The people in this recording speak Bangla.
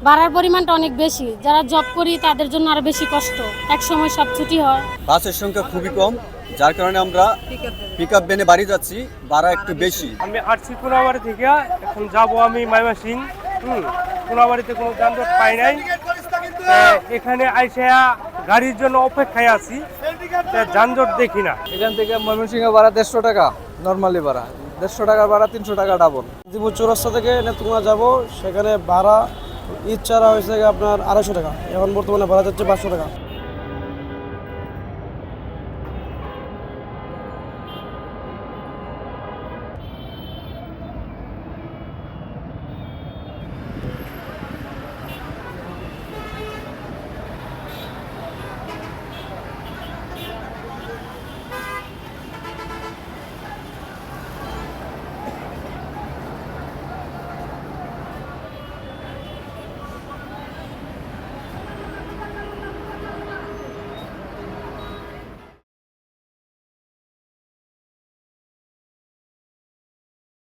ভাড়ার পরিমাণটা অনেক বেশি, যারা জব করি তাদের জন্য আরো বেশি কষ্ট, এক সময় সব ছুটি হয়। বাসের সংখ্যা খুবই কম, যার কারণে আমরা পিক আপ ভ্যানে বাড়ি যাচ্ছি, ভাড়া একটু বেশি। আমি আসছি কোনাবাড়ি থেকে, এখন যাব আমি ময়মনসিং। কোনাবাড়িতে কোনো যানজট পাই নাই, এখানে আইসা গাড়ির জন্য অপেক্ষায় আছি, যানজট দেখি না। এখান থেকে ময়মনসিংহে ভাড়া 150 টাকা, নর্মালি ভাড়া 150 টাকার ভাড়া 300 টাকা ডাবল। গাজীপুর চৌরাস্তা থেকে নেত্রকোনা যাব, সেখানে ভাড়া ইচ্ছারা হয়েছে আপনার 250 টাকা, এখন বর্তমানে ভাড়া যাচ্ছে 500 টাকা।